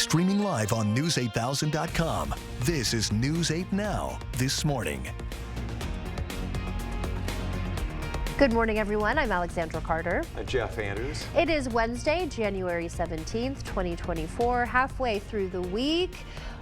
Streaming live on News8000.com. This is News 8 Now, this morning. Good morning, everyone. I'm Alexandra Carter. And Jeff Andrews. It is Wednesday, January 17th, 2024, halfway through the week.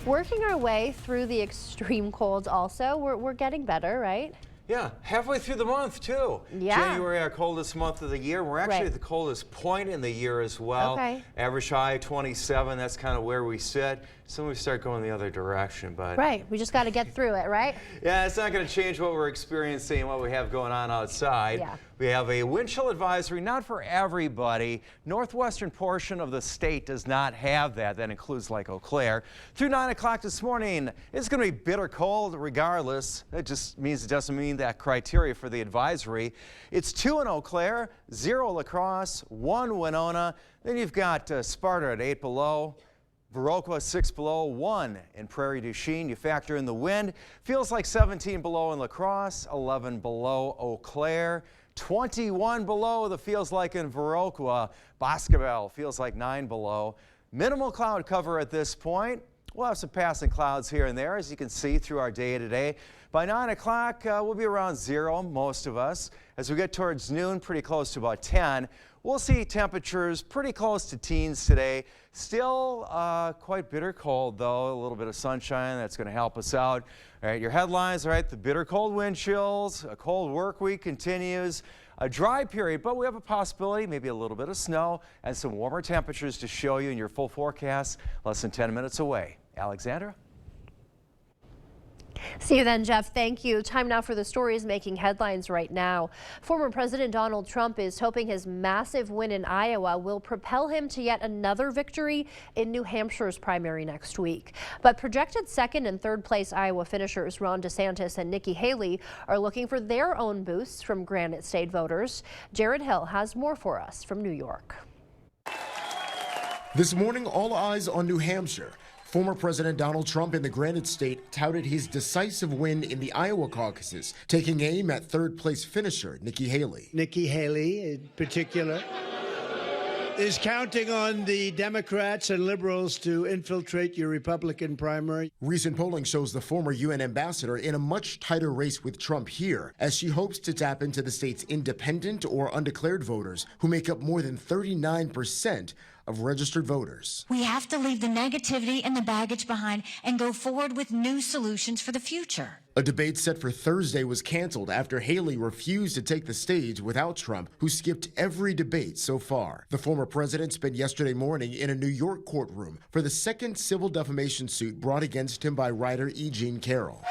Working our way through the extreme cold also. We're getting better, right? Yeah, halfway through the month, too. Yeah. January, our coldest month of the year. We're actually at the coldest point in the year as well. Okay. Average high 27, that's kind of where we sit. So we start going the other direction, but... Right, we just got to get through it, right? Yeah, it's not going to change what we're experiencing and what we have going on outside. Yeah. We have a wind chill advisory, not for everybody. Northwestern portion of the state does not have that. That includes Lake Eau Claire. Through 9 o'clock this morning, it's going to be bitter cold regardless. It just means it doesn't mean that criteria for the advisory. It's 2 in Eau Claire, 0 La Crosse, 1 Winona. Then you've got Sparta at 8 below. Viroqua 6 below, 1 in Prairie du Chien. You factor in the wind. Feels like 17 below in La Crosse, 11 below Eau Claire. 21 below the feels like in Viroqua. Boscobel feels like 9 below. Minimal cloud cover at this point. We'll have some passing clouds here and there, as you can see through our day today. By 9 o'clock, we'll be around 0, most of us. As we get towards noon, pretty close to about 10. We'll see temperatures pretty close to teens today. Still quite bitter cold, though. A little bit of sunshine, that's going to help us out. All right, your headlines, all right, the bitter cold wind chills, a cold work week continues, a dry period, but we have a possibility, maybe a little bit of snow and some warmer temperatures to show you in your full forecast less than 10 minutes away. Alexandra? See you then, Jeff. Thank you. Time now for the stories making headlines right now. Former President Donald Trump is hoping his massive win in Iowa will propel him to yet another victory in New Hampshire's primary next week. But projected second and third place Iowa finishers Ron DeSantis and Nikki Haley are looking for their own boosts from Granite State voters. Jared Hill has more for us from New York. This morning, all eyes on New Hampshire. Former President Donald Trump in the Granite State touted his decisive win in the Iowa caucuses, taking aim at third-place finisher Nikki Haley. Nikki Haley, in particular, is counting on the Democrats and liberals to infiltrate your Republican primary. Recent polling shows the former UN ambassador in a much tighter race with Trump here, as she hopes to tap into the state's independent or undeclared voters, who make up more than 39% of registered voters. We have to leave the negativity and the baggage behind and go forward with new solutions for the future. A debate set for Thursday was canceled after Haley refused to take the stage without Trump, who skipped every debate so far. The former president spent yesterday morning in a New York courtroom for the second civil defamation suit brought against him by writer E. Jean Carroll.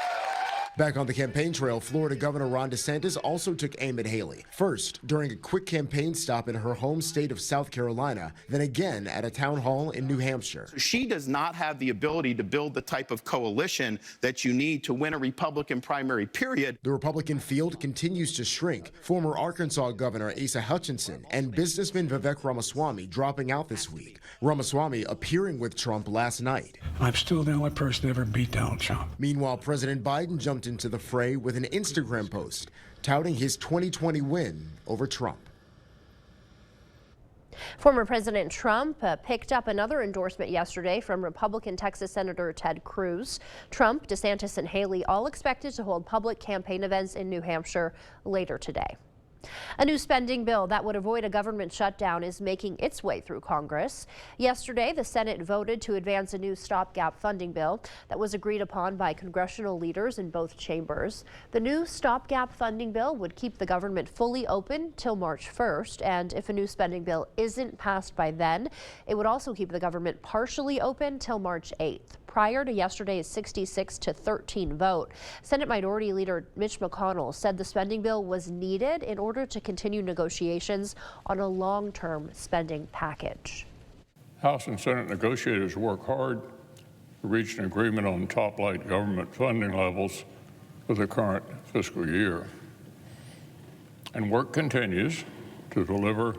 Back on the campaign trail, Florida Governor Ron DeSantis also took aim at Haley. First, during a quick campaign stop in her home state of South Carolina, then again at a town hall in New Hampshire. She does not have the ability to build the type of coalition that you need to win a Republican primary, period. The Republican field continues to shrink. Former Arkansas Governor Asa Hutchinson and businessman Vivek Ramaswamy dropping out this week. Ramaswamy appearing with Trump last night. I'm still the only person to ever beat Donald Trump. Meanwhile, President Biden jumped into the fray with an Instagram post touting his 2020 win over Trump. Former President Trump picked up another endorsement yesterday from Republican Texas Senator Ted Cruz. Trump, DeSantis, and Haley all expected to hold public campaign events in New Hampshire later today. A new spending bill that would avoid a government shutdown is making its way through Congress. Yesterday, the Senate voted to advance a new stopgap funding bill that was agreed upon by congressional leaders in both chambers. The new stopgap funding bill would keep the government fully open till March 1st, and if a new spending bill isn't passed by then, it would also keep the government partially open till March 8th. Prior to yesterday's 66-13 vote, Senate Minority Leader Mitch McConnell said the spending bill was needed in order to continue negotiations on a long-term spending package. House and Senate negotiators work hard to reach an agreement on top-line government funding levels for the current fiscal year. And work continues to deliver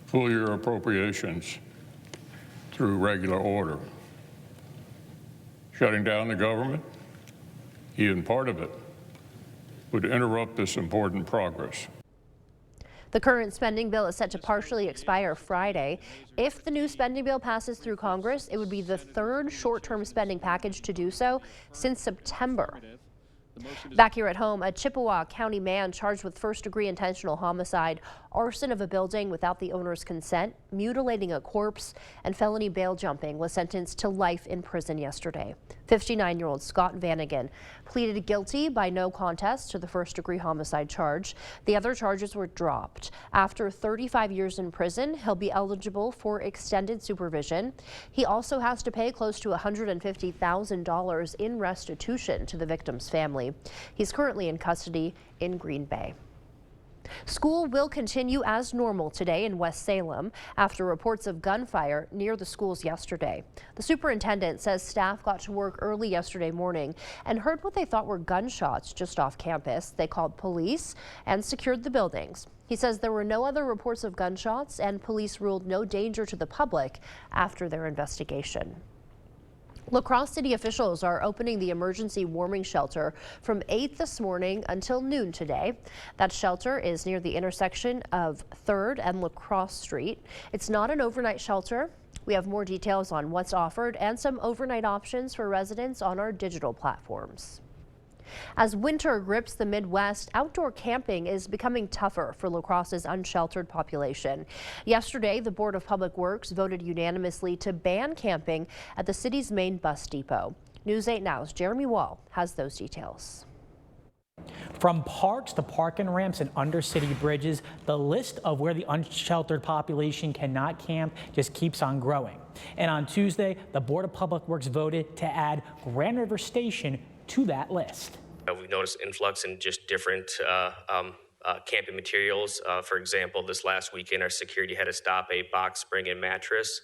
full-year appropriations through regular order. Shutting down the government, even part of it, would interrupt this important progress. The current spending bill is set to partially expire Friday. If the new spending bill passes through Congress, it would be the third short-term spending package to do so since September. Back here at home, a Chippewa County man charged with first-degree intentional homicide, arson of a building without the owner's consent, mutilating a corpse, and felony bail jumping was sentenced to life in prison yesterday. 59-year-old Scott Vanagan pleaded guilty by no contest to the first-degree homicide charge. The other charges were dropped. After 35 years in prison, he'll be eligible for extended supervision. He also has to pay close to $150,000 in restitution to the victim's family. He's currently in custody in Green Bay. School will continue as normal today in West Salem after reports of gunfire near the schools yesterday. The superintendent says staff got to work early yesterday morning and heard what they thought were gunshots just off campus. They called police and secured the buildings. He says there were no other reports of gunshots and police ruled no danger to the public after their investigation. La Crosse city officials are opening the emergency warming shelter from 8 this morning until noon today. That shelter is near the intersection of 3rd and La Crosse Street. It's not an overnight shelter. We have more details on what's offered and some overnight options for residents on our digital platforms. As winter grips the Midwest, outdoor camping is becoming tougher for La Crosse's unsheltered population. Yesterday, the Board of Public Works voted unanimously to ban camping at the city's main bus depot. News 8 Now's Jeremy Wall has those details. From parks to park and ramps and under-city bridges, the list of where the unsheltered population cannot camp just keeps on growing. And on Tuesday, the Board of Public Works voted to add Grand River Station to that list. We've noticed influx in just different camping materials. For example, this last weekend, our security had to stop a box spring and mattress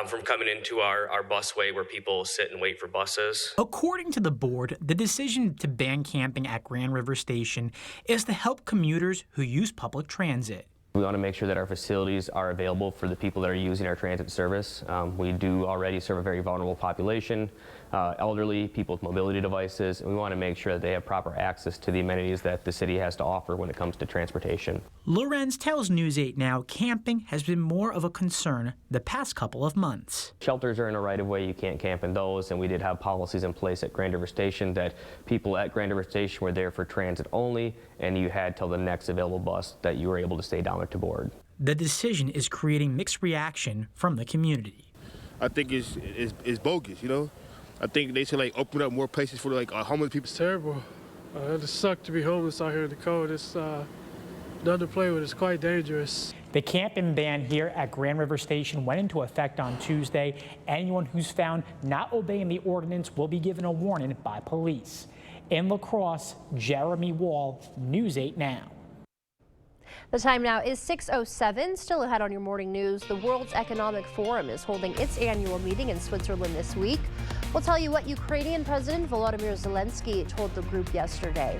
from coming into our busway where people sit and wait for buses. According to the board, the decision to ban camping at Grand River Station is to help commuters who use public transit. We want to make sure that our facilities are available for the people that are using our transit service. We do already serve a very vulnerable population, elderly, people with mobility devices, and we want to make sure that they have proper access to the amenities that the city has to offer when it comes to transportation. Lorenz tells News 8 Now camping has been more of a concern the past couple of months. Shelters are in a right-of-way. You can't camp in those, and we did have policies in place at Grand River Station that people at Grand River Station were there for transit only, and you had till the next available bus that you were able to stay down there to board. The decision is creating mixed reaction from the community. I think it's bogus, you know. I think they should open up more places for homeless people. It's terrible. It just sucks to be homeless out here in the cold. It's nothing to play with. It's quite dangerous. The camping ban here at Grand River Station went into effect on Tuesday. Anyone who's found not obeying the ordinance will be given a warning by police. In La Crosse, Jeremy Wall, News 8 Now. The time now is 6:07. Still ahead on your morning news, the World Economic Forum is holding its annual meeting in Switzerland this week. We'll tell you what Ukrainian President Volodymyr Zelensky told the group yesterday.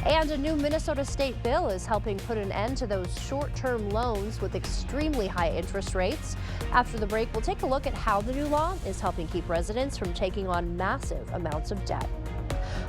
And a new Minnesota state bill is helping put an end to those short-term loans with extremely high interest rates. After the break, we'll take a look at how the new law is helping keep residents from taking on massive amounts of debt.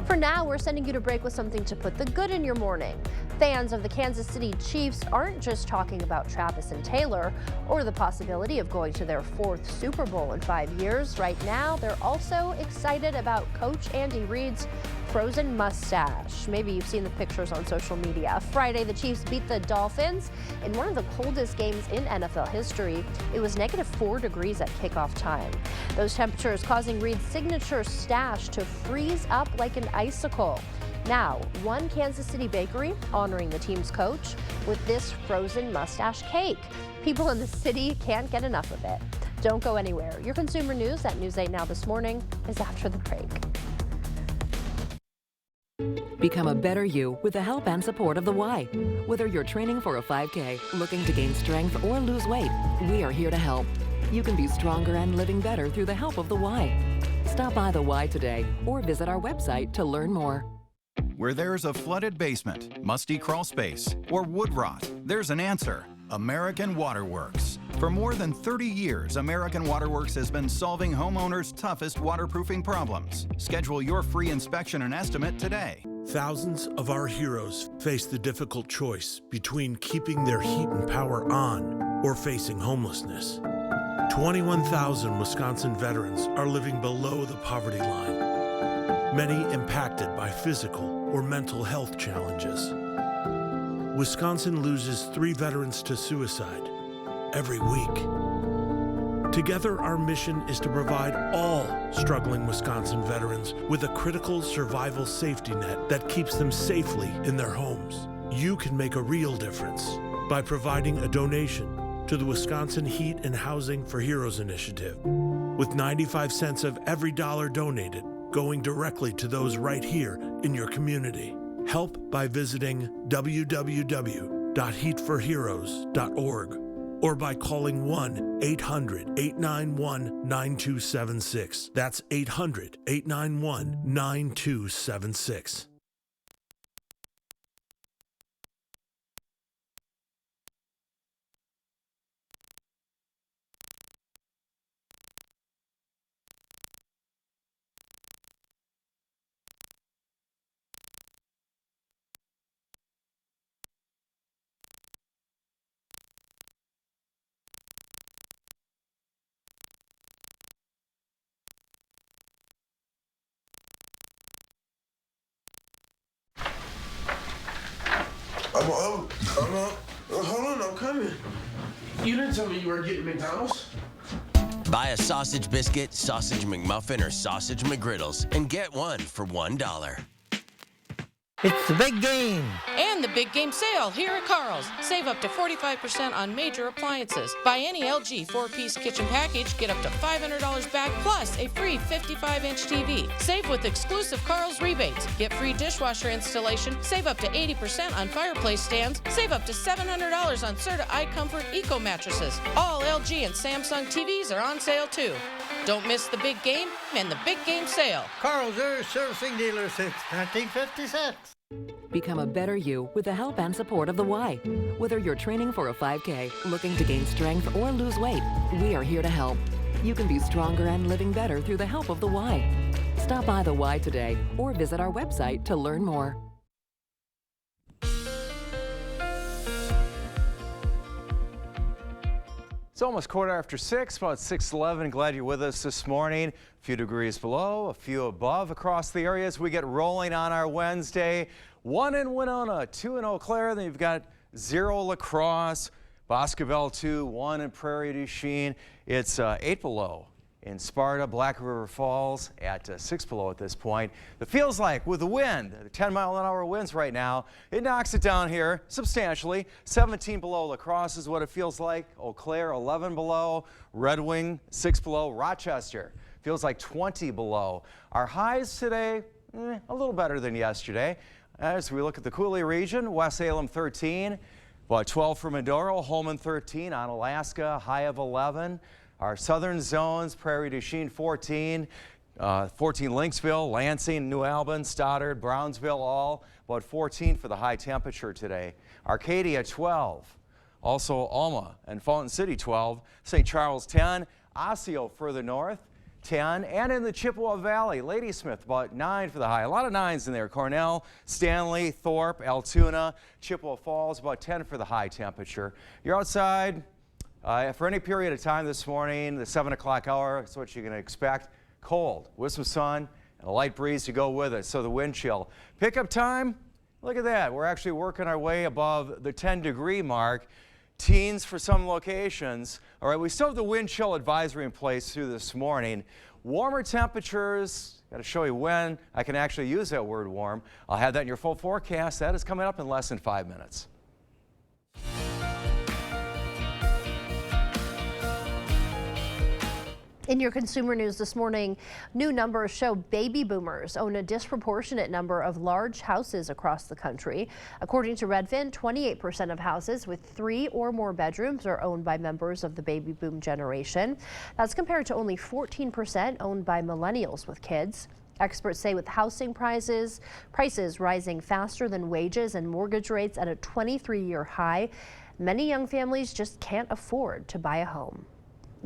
For now, we're sending you to break with something to put the good in your morning. Fans of the Kansas City Chiefs aren't just talking about Travis and Taylor or the possibility of going to their 4th Super Bowl in 5 years. Right now, they're also excited about Coach Andy Reid's frozen mustache. Maybe you've seen the pictures on social media. Friday, the Chiefs beat the Dolphins in one of the coldest games in NFL history. It was -4 degrees at kickoff time. Those temperatures causing Reid's signature stash to freeze up like an icicle. Now, one Kansas City bakery honoring the team's coach with this frozen mustache cake. People in the city can't get enough of it. Don't go anywhere. Your consumer news at News 8 Now this morning is after the break. Become a better you with the help and support of the Y. Whether you're training for a 5K, looking to gain strength, or lose weight, we are here to help. You can be stronger and living better through the help of the Y. Stop by the Y today or visit our website to learn more. Where there's a flooded basement, musty crawl space, or wood rot, there's an answer: American Waterworks. For more than 30 years, American Waterworks has been solving homeowners' toughest waterproofing problems. Schedule your free inspection and estimate today. Thousands of our heroes face the difficult choice between keeping their heat and power on or facing homelessness. 21,000 Wisconsin veterans are living below the poverty line, many impacted by physical or mental health challenges. Wisconsin loses 3 veterans to suicide every week. Together, our mission is to provide all struggling Wisconsin veterans with a critical survival safety net that keeps them safely in their homes. You can make a real difference by providing a donation to the Wisconsin Heat and Housing for Heroes initiative, with 95 cents of every dollar donated going directly to those right here in your community. Help by visiting www.heatforheroes.org. or by calling 1-800-891-9276. That's 800-891-9276. Hold on, I'm coming. You didn't tell me you were getting McDonald's. Buy a sausage biscuit, sausage McMuffin, or sausage McGriddles and get one for $1. It's the big game. And the big game sale here at Carl's. Save up to 45% on major appliances. Buy any LG 4-piece kitchen package, get up to $500 back, plus a free 55-inch TV. Save with exclusive Carl's rebates. Get free dishwasher installation. Save up to 80% on fireplace stands. Save up to $700 on Serta iComfort Eco mattresses. All LG and Samsung TVs are on sale too. Don't miss the big game and the big game sale. Carl's Air Servicing Dealer since 1956. Become a better you with the help and support of the Y. Whether you're training for a 5K, looking to gain strength, or lose weight, we are here to help. You can be stronger and living better through the help of the Y. Stop by the Y today or visit our website to learn more. It's almost 6:15, about 6:11. Glad you're with us this morning. A few degrees below, a few above across the area as we get rolling on our Wednesday. 1 in Winona, 2 in Eau Claire. Then you've got 0 La Crosse, Boscobel 2, 1 in Prairie du Chien. It's 8 below in Sparta, Black River Falls at 6 below at this point. It feels like with the wind, the 10-mile-an-hour winds right now, it knocks it down here substantially. 17 below La Crosse is what it feels like. Eau Claire 11 below, Red Wing 6 below, Rochester feels like 20 below. Our highs today, a little better than yesterday. As we look at the Coulee region, West Salem 13, about 12 for Medoro, Holman 13, on Alaska, high of 11. Our southern zones, Prairie du Chien 14, 14 Lynxville, Lansing, New Albany, Stoddard, Brownsville, all about 14 for the high temperature today. Arcadia 12, also Alma and Fountain City 12, St. Charles 10, Osseo further north 10, and in the Chippewa Valley, Ladysmith about 9 for the high. A lot of 9s in there. Cornell, Stanley, Thorpe, Altoona, Chippewa Falls about 10 for the high temperature. You're outside for any period of time this morning, the 7 o'clock hour, that's what you're going to expect. Cold with some sun and a light breeze to go with it, so the wind chill. Pickup time, look at that. We're actually working our way above the 10-degree mark. Teens for some locations. All right, we still have the wind chill advisory in place through this morning. Warmer temperatures, got to show you when I can actually use that word warm. I'll have that in your full forecast. That is coming up in less than 5 minutes. In your consumer news this morning, new numbers show baby boomers own a disproportionate number of large houses across the country. According to Redfin, 28% of houses with 3 or more bedrooms are owned by members of the baby boom generation. That's compared to only 14% owned by millennials with kids. Experts say with housing prices rising faster than wages and mortgage rates at a 23-year high, many young families just can't afford to buy a home.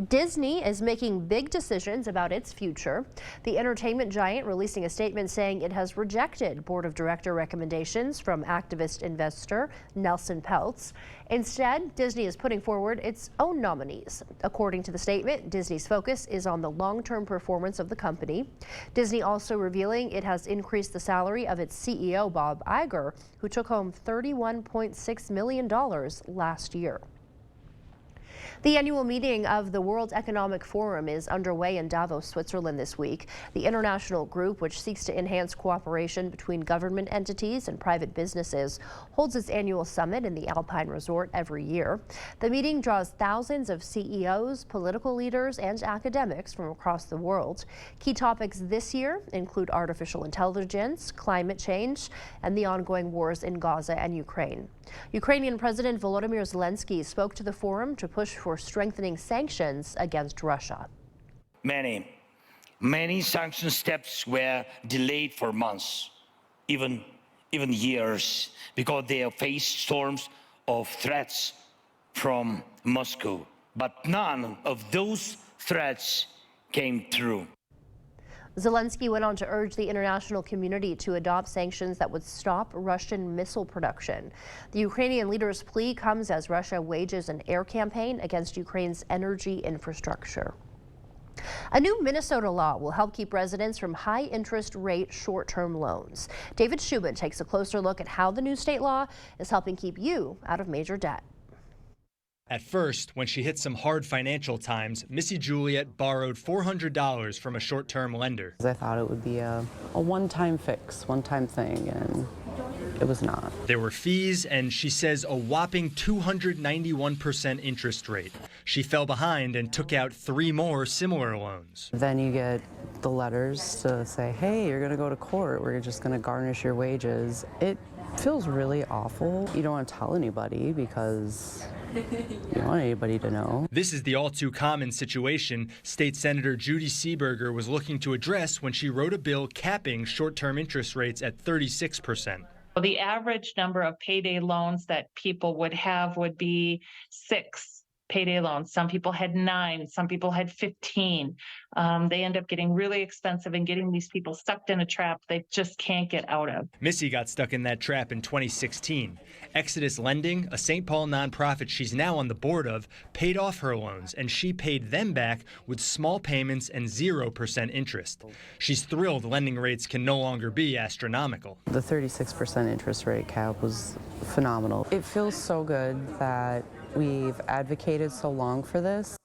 Disney is making big decisions about its future. The entertainment giant releasing a statement saying it has rejected board of director recommendations from activist investor Nelson Peltz. Instead, Disney is putting forward its own nominees. According to the statement, Disney's focus is on the long-term performance of the company. Disney also revealing it has increased the salary of its CEO, Bob Iger, who took home $31.6 million last year. The annual meeting of the World Economic Forum is underway in Davos, Switzerland this week. The international group, which seeks to enhance cooperation between government entities and private businesses, holds its annual summit in the Alpine Resort every year. The meeting draws thousands of CEOs, political leaders, and academics from across the world. Key topics this year include artificial intelligence, climate change, and the ongoing wars in Gaza and Ukraine. Ukrainian President Volodymyr Zelensky spoke to the forum to push for strengthening sanctions against Russia. Many sanction steps were delayed for months, even years, because they have faced storms of threats from Moscow. But none of those threats came through. Zelensky went on to urge the international community to adopt sanctions that would stop Russian missile production. The Ukrainian leader's plea comes as Russia wages an air campaign against Ukraine's energy infrastructure. A new Minnesota law will help keep residents from high-interest rate short-term loans. David Schubin takes a closer look at how the new state law is helping keep you out of major debt. At first, when she hit some hard financial times, Missy Juliet borrowed $400 from a short-term lender. I thought it would be a one-time fix, one-time thing, and it was not. There were fees, and she says a whopping 291% interest rate. She fell behind and took out 3 more similar loans. Then you get the letters to say, hey, you're going to go to court. We're just going to garnish your wages. It feels really awful. You don't want to tell anybody because you don't want anybody to know. This is the all-too-common situation State Senator Judy Seeberger was looking to address when she wrote a bill capping short-term interest rates at 36%. The average number of payday loans that people would have would be 6 payday loans. Some people had 9, some people had 15. They end up getting really expensive and getting these people stuck in a trap they just can't get out of. Missy got stuck in that trap in 2016. Exodus Lending, a St. Paul nonprofit she's now on the board of, paid off her loans, and she paid them back with small payments and 0% interest. She's thrilled lending rates can no longer be astronomical. The 36% interest rate cap was phenomenal. It feels so good that we've advocated so long for this.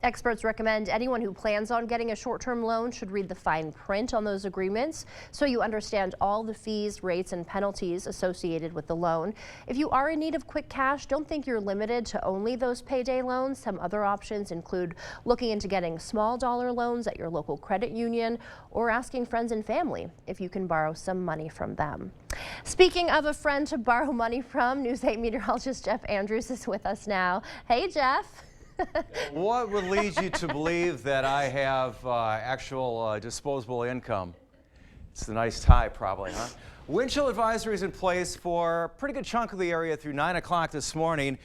Experts recommend anyone who plans on getting a short-term loan should read the fine print on those agreements so you understand all the fees, rates, and penalties associated with the loan. If you are in need of quick cash, don't think you're limited to only those payday loans. Some other options include looking into getting small dollar loans at your local credit union or asking friends and family if you can borrow some money from them. Speaking of a friend to borrow money from, News 8 meteorologist Jeff Andrews is with us now. Hey, Jeff. What would lead you to believe that I have actual disposable income? It's a nice tie, probably, huh? Wind chill advisory is in place for a pretty good chunk of the area through 9 o'clock this morning.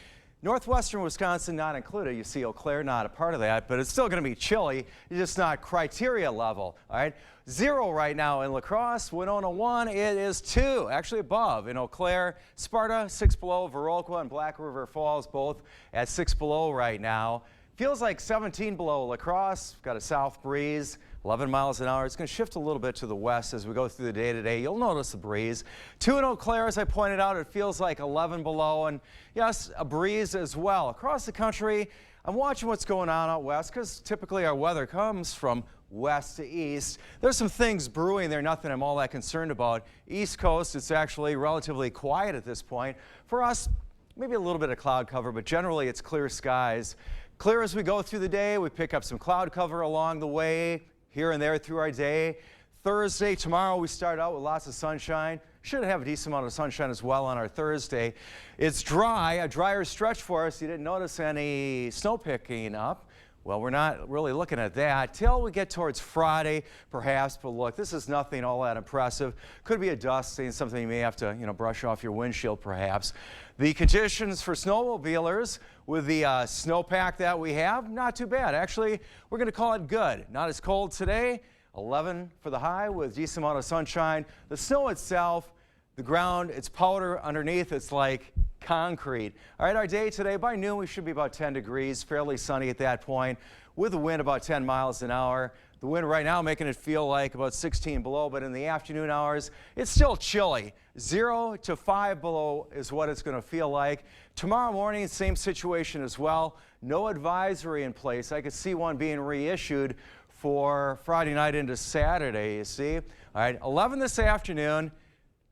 Northwestern Wisconsin not included. You see Eau Claire not a part of that, but it's still going to be chilly. It's just not criteria level, all right? 0 right now in La Crosse. Winona 1, it is 2, actually above in Eau Claire. Sparta 6 below. Viroqua and Black River Falls both at 6 below right now. Feels like 17 below La Crosse. Got a south breeze, 11 miles an hour. It's going to shift a little bit to the west as we go through the day today. You'll notice the breeze. 2 in Eau Claire, as I pointed out, it feels like 11 below, and yes, a breeze as well. Across the country, I'm watching what's going on out west because typically our weather comes from west to east. There's some things brewing there, nothing I'm all that concerned about. East Coast, it's actually relatively quiet at this point. For us, maybe a little bit of cloud cover, but generally it's clear skies. Clear as we go through the day. We pick up some cloud cover along the way, here and there through our day. Thursday, tomorrow, we start out with lots of sunshine. Should have a decent amount of sunshine as well on our Thursday. It's dry, a drier stretch for us. You didn't notice any snow picking up. Well, we're not really looking at that till we get towards Friday, perhaps. But look, this is nothing all that impressive. Could be a dusting, something you may have to, brush off your windshield, perhaps. The conditions for snowmobilers with the snowpack that we have, not too bad. Actually, we're going to call it good. Not as cold today. 11 for the high with decent amount of sunshine. The snow itself, the ground, it's powder underneath. It's like concrete. All right, our day today, by noon, we should be about 10 degrees, fairly sunny at that point, with a wind about 10 miles an hour. The wind right now making it feel like about 16 below, but in the afternoon hours, it's still chilly. 0 to 5 below is what it's going to feel like. Tomorrow morning, same situation as well. No advisory in place. I could see one being reissued for Friday night into Saturday, you see. All right, 11 this afternoon,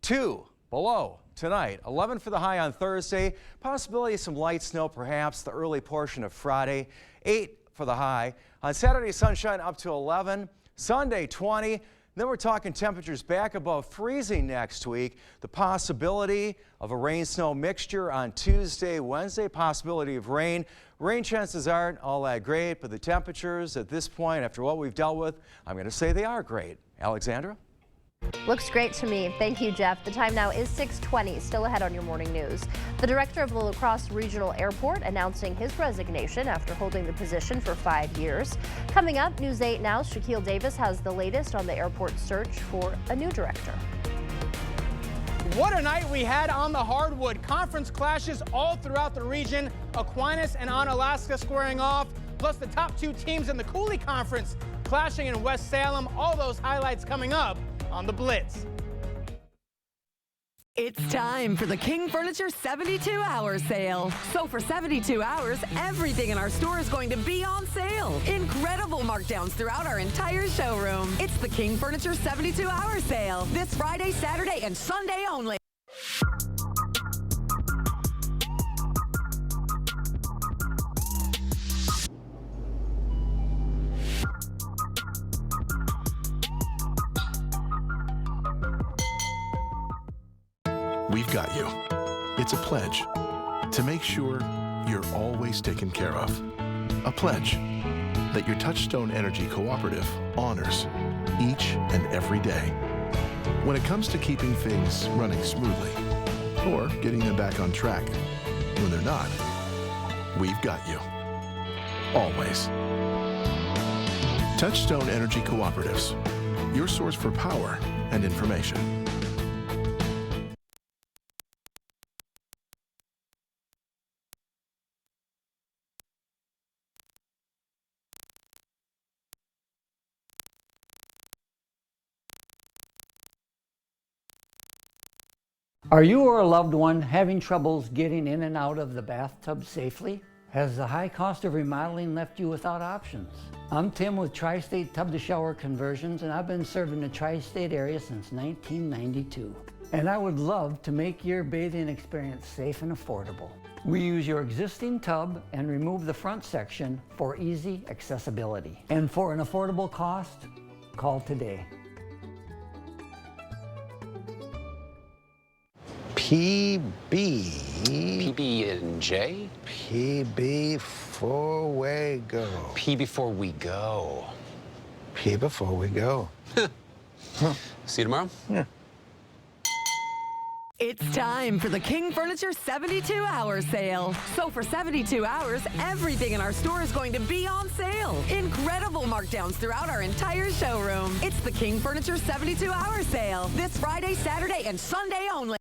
2 below tonight. 11 for the high on Thursday. Possibility of some light snow perhaps the early portion of Friday. 8 for the high. On Saturday, sunshine up to 11. Sunday, 20. Then we're talking temperatures back above freezing next week. The possibility of a rain-snow mixture on Tuesday, Wednesday. Possibility of rain. Rain chances aren't all that great, but the temperatures at this point, after what we've dealt with, I'm going to say they are great. Alexandra? Looks great to me. Thank you, Jeff. The time now is 6:20. Still ahead on your morning news. The director of the La Crosse Regional Airport announcing his resignation after holding the position for 5 years. Coming up, News 8 Now's Shaquille Davis has the latest on the airport search for a new director. What a night we had on the hardwood. Conference clashes all throughout the region. Aquinas and Onalaska squaring off, plus the top 2 teams in the Cooley Conference clashing in West Salem. All those highlights coming up on the Blitz. It's time for the King Furniture 72-hour sale. So for 72 hours, everything in our store is going to be on sale. Incredible markdowns throughout our entire showroom. It's the King Furniture 72-hour sale. This Friday, Saturday, and Sunday only. We've got you. It's a pledge to make sure you're always taken care of. A pledge that your Touchstone Energy Cooperative honors each and every day. When it comes to keeping things running smoothly or getting them back on track when they're not, we've got you. Always. Touchstone Energy Cooperatives, your source for power and information. Are you or a loved one having troubles getting in and out of the bathtub safely? Has the high cost of remodeling left you without options? I'm Tim with Tri-State Tub to Shower Conversions, and I've been serving the Tri-State area since 1992. And I would love to make your bathing experience safe and affordable. We use your existing tub and remove the front section for easy accessibility. And for an affordable cost, call today. PB&J? PB before we go. P before we go. P before we go. See you tomorrow? Yeah. It's time for the King Furniture 72-hour sale. So for 72 hours, everything in our store is going to be on sale. Incredible markdowns throughout our entire showroom. It's the King Furniture 72-hour sale. This Friday, Saturday, and Sunday only.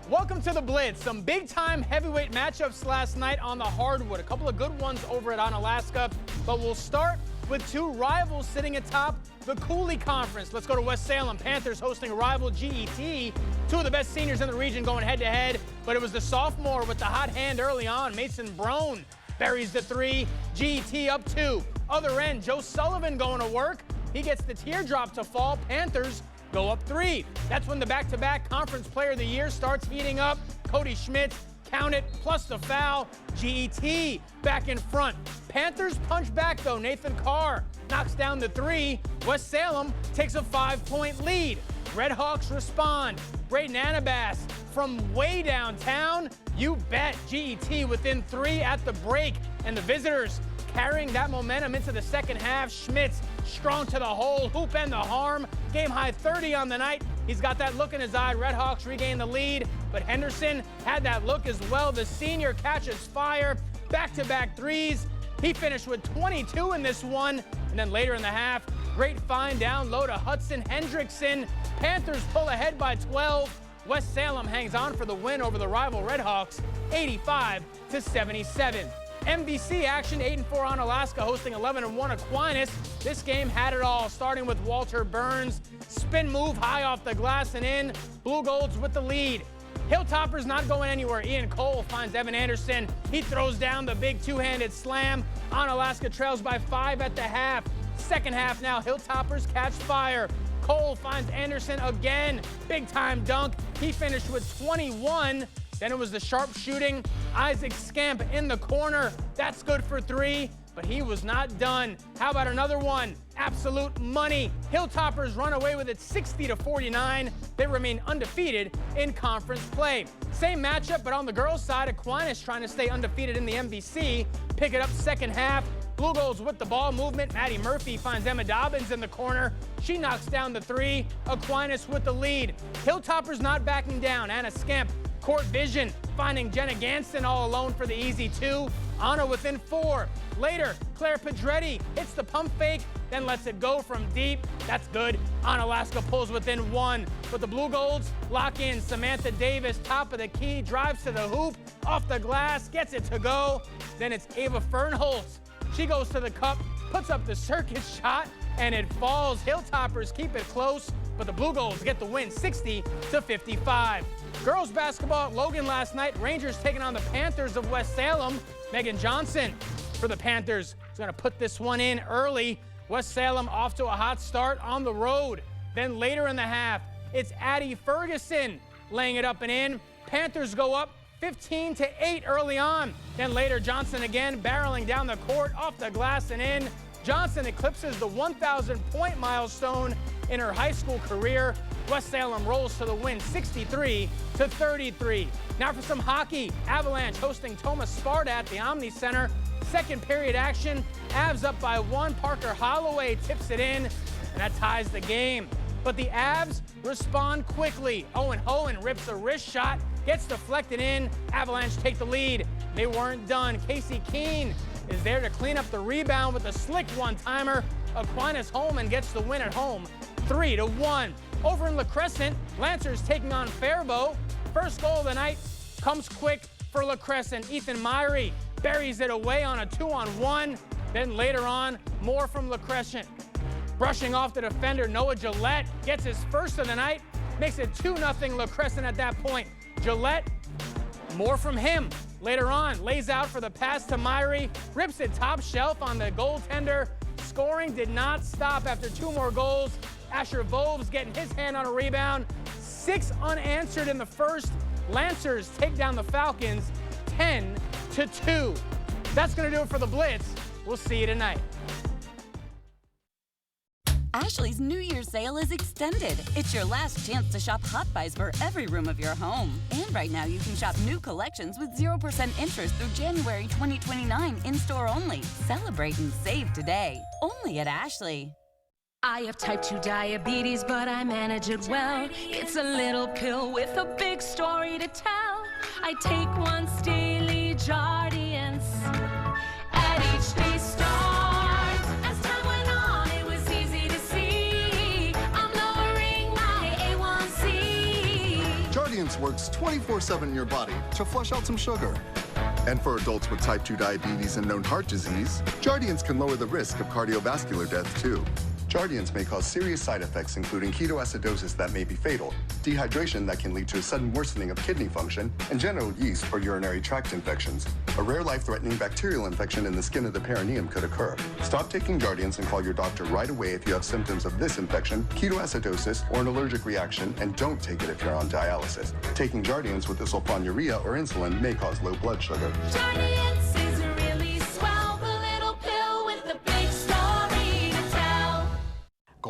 Welcome to the Blitz. Some big-time heavyweight matchups last night on the hardwood. A couple of good ones over at Onalaska, but we'll start with 2 rivals sitting atop the Cooley Conference. Let's go to West Salem. Panthers hosting a rival GET. 2 of the best seniors in the region going head-to-head, but it was the sophomore with the hot hand early on. Mason Brown buries the 3. GET up 2. Other end, Joe Sullivan going to work. He gets the teardrop to fall. Panthers go up 3. That's when the back-to-back Conference Player of the Year starts heating up. Cody Schmidt, count it, plus the foul. GET back in front. Panthers punch back, though. Nathan Carr knocks down the 3. West Salem takes a 5-point lead. Red Hawks respond. Brayden Anabas from way downtown. You bet. GET within 3 at the break. And the visitors carrying that momentum into the second half. Schmitz strong to the hole, hoop and the harm. Game high 30 on the night. He's got that look in his eye. Redhawks regain the lead, but Henderson had that look as well. The senior catches fire. Back-to-back threes. He finished with 22 in this one. And then later in the half, great find down low to Hudson Hendrickson. Panthers pull ahead by 12. West Salem hangs on for the win over the rival Redhawks, 85-77. MVC action, 8-4 on Alaska, hosting 11-1 Aquinas. This game had it all, starting with Walter Burns. Spin move high off the glass and in. Blue Golds with the lead. Hilltoppers not going anywhere. Ian Cole finds Evan Anderson. He throws down the big two-handed slam. Onalaska trails by 5 at the half. Second half now, Hilltoppers catch fire. Cole finds Anderson again. Big-time dunk. He finished with 21. Then it was the sharp shooting. Isaac Scamp in the corner. That's good for 3, but he was not done. How about another one? Absolute money. Hilltoppers run away with it 60-49. They remain undefeated in conference play. Same matchup, but on the girls' side, Aquinas trying to stay undefeated in the MVC. Pick it up second half. Blue Golds with the ball movement. Maddie Murphy finds Emma Dobbins in the corner. She knocks down the 3. Aquinas with the lead. Hilltoppers not backing down. Anna Scamp, court vision, finding Jenna Ganston all alone for the easy 2. Anna within 4. Later, Claire Pedretti hits the pump fake, then lets it go from deep. That's good. Onalaska pulls within 1. But the Blue Golds lock in. Samantha Davis, top of the key, drives to the hoop, off the glass, gets it to go. Then it's Ava Fernholz. She goes to the cup, puts up the circus shot, and it falls. Hilltoppers keep it close, but the Blue Golds get the win 60-55. Girls basketball at Logan last night. Rangers taking on the Panthers of West Salem. Megan Johnson for the Panthers is going to put this one in early. West Salem off to a hot start on the road. Then later in the half, it's Addie Ferguson laying it up and in. Panthers go up 15-8 early on. Then later, Johnson again barreling down the court, off the glass and in. Johnson eclipses the 1,000-point milestone in her high school career. West Salem rolls to the win 63-33. Now for some hockey. Avalanche hosting Thomas Sparta at the Omni Center. Second period action. Avs up by 1. Parker Holloway tips it in, and that ties the game. But the Avs respond quickly. Owen Hohen rips a wrist shot, gets deflected in. Avalanche take the lead. They weren't done. Casey Keene is there to clean up the rebound with a slick one-timer. Aquinas Holman gets the win at home, 3-1. Over in La Crescent, Lancers taking on Faribault. First goal of the night comes quick for La Crescent. Ethan Myrie buries it away on a 2-on-1. Then later on, more from La Crescent. Brushing off the defender, Noah Gillette gets his first of the night, makes it 2-0 La Crescent at that point. Gillette, more from him. Later on, lays out for the pass to Myrie, rips it top shelf on the goaltender. Scoring did not stop after 2 more goals. Asher Voves getting his hand on a rebound. 6 unanswered in the first. Lancers take down the Falcons 10-2. That's going to do it for the Blitz. We'll see you tonight. Ashley's New Year's sale is extended. It's your last chance to shop Hot Buys for every room of your home. And right now you can shop new collections with 0% interest through January 2029 in-store only. Celebrate and save today. Only at Ashley. I have type 2 diabetes, but I manage it well. It's a little pill with a big story to tell. I take once daily Jardiance at each day start. As time went on, it was easy to see I'm lowering my A1C. Jardiance works 24/7 in your body to flush out some sugar. And for adults with type 2 diabetes and known heart disease, Jardiance can lower the risk of cardiovascular death too. Jardiance may cause serious side effects, including ketoacidosis that may be fatal, dehydration that can lead to a sudden worsening of kidney function, and genital yeast or urinary tract infections. A rare life-threatening bacterial infection in the skin of the perineum could occur. Stop taking Jardiance and call your doctor right away if you have symptoms of this infection, ketoacidosis, or an allergic reaction, and don't take it if you're on dialysis. Taking Jardiance with the sulfonylurea or insulin may cause low blood sugar. Jardiance is really swell, the little pill with the big story to tell.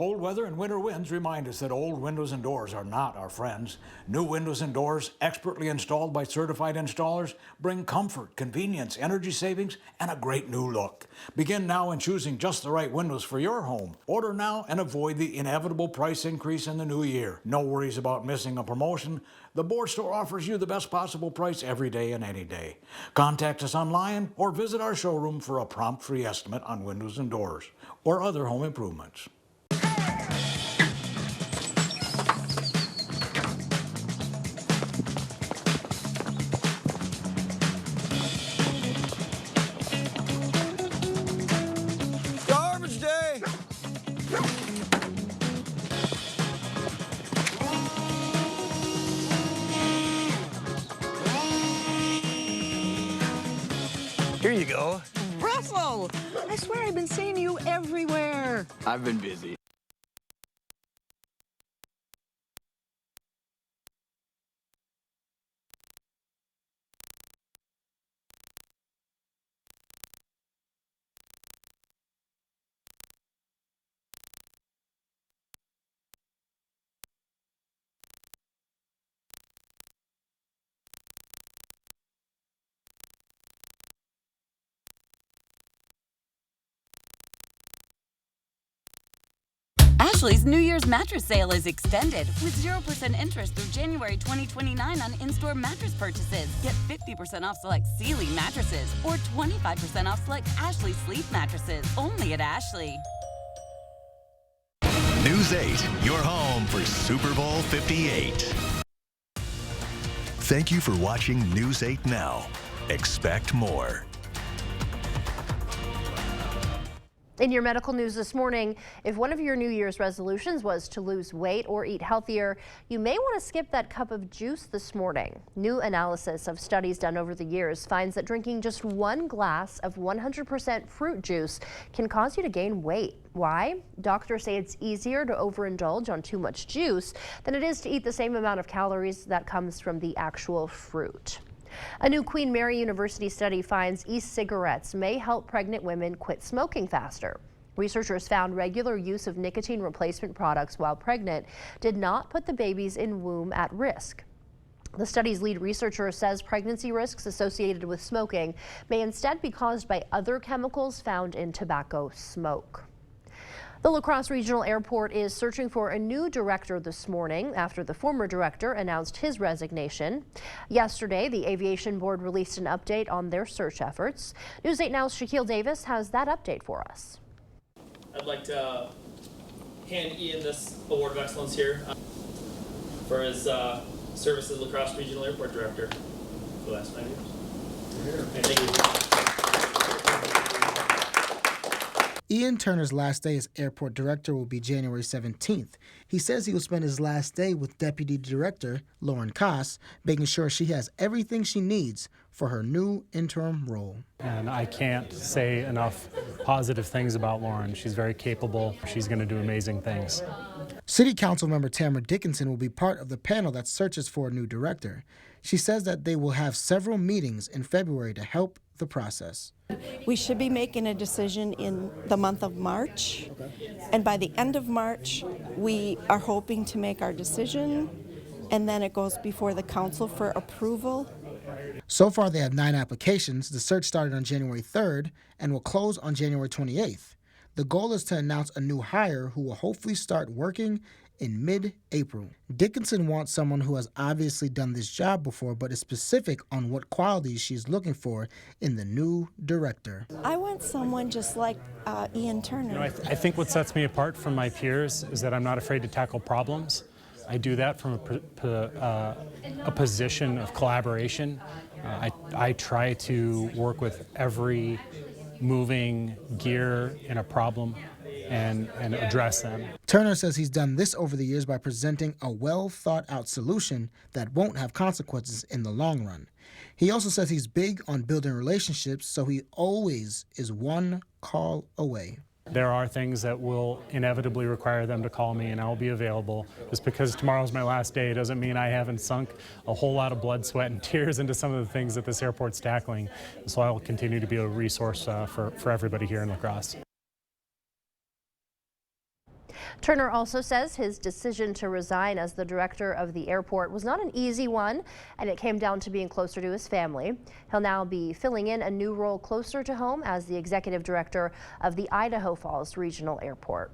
Cold weather and winter winds remind us that old windows and doors are not our friends. New windows and doors, expertly installed by certified installers, bring comfort, convenience, energy savings, and a great new look. Begin now in choosing just the right windows for your home. Order now and avoid the inevitable price increase in the new year. No worries about missing a promotion. The Board Store offers you the best possible price every day and any day. Contact us online or visit our showroom for a prompt free estimate on windows and doors or other home improvements. Garbage day! Here you go. Russell! I swear I've been seeing you everywhere. I've been busy. Ashley's New Year's mattress sale is extended with 0% interest through January 2029 on in-store mattress purchases. Get 50% off select Sealy mattresses or 25% off select Ashley sleep mattresses. Only at Ashley. News 8, your home for Super Bowl 58. Thank you for watching News 8 Now. Expect more. In your medical news this morning, if one of your New Year's resolutions was to lose weight or eat healthier, you may want to skip that cup of juice this morning. New analysis of studies done over the years finds that drinking just one glass of 100% fruit juice can cause you to gain weight. Why? Doctors say it's easier to overindulge on too much juice than it is to eat the same amount of calories that comes from the actual fruit. A new Queen Mary University study finds e-cigarettes may help pregnant women quit smoking faster. Researchers found regular use of nicotine replacement products while pregnant did not put the babies in womb at risk. The study's lead researcher says pregnancy risks associated with smoking may instead be caused by other chemicals found in tobacco smoke. The La Crosse Regional Airport is searching for a new director this morning after the former director announced his resignation. Yesterday, the Aviation Board released an update on their search efforts. News 8 Now's Shaquille Davis has that update for us. I'd like to hand Ian this Award of Excellence here for his service as La Crosse Regional Airport Director for the last 5 years. And thank you. Ian Turner's last day as airport director will be January 17th. He says he will spend his last day with Deputy Director Lauren Koss, making sure she has everything she needs for her new interim role. And I can't say enough positive things about Lauren. She's very capable. She's going to do amazing things. City Council member Tamara Dickinson will be part of the panel that searches for a new director. She says that they will have several meetings in February to help the process. We should be making a decision in the month of March, and by the end of March, we are hoping to make our decision, and then it goes before the council for approval. So far, they have 9 applications. The search started on January 3rd and will close on January 28th. The goal is to announce a new hire who will hopefully start working in mid-April. Dickinson wants someone who has obviously done this job before, but is specific on what qualities she's looking for in the new director. I want someone just like Ian Turner. I think what sets me apart from my peers is that I'm not afraid to tackle problems. I do that from a position of collaboration. I try to work with every moving gear in a problem and address them. Turner says he's done this over the years by presenting a well-thought-out solution that won't have consequences in the long run. He also says he's big on building relationships, so he always is one call away. There are things that will inevitably require them to call me, and I'll be available. Just because tomorrow's my last day doesn't mean I haven't sunk a whole lot of blood, sweat, and tears into some of the things that this airport's tackling. So I will continue to be a resource for everybody here in La Crosse. Turner also says his decision to resign as the director of the airport was not an easy one, and it came down to being closer to his family. He'll now be filling in a new role closer to home as the executive director of the Idaho Falls Regional Airport.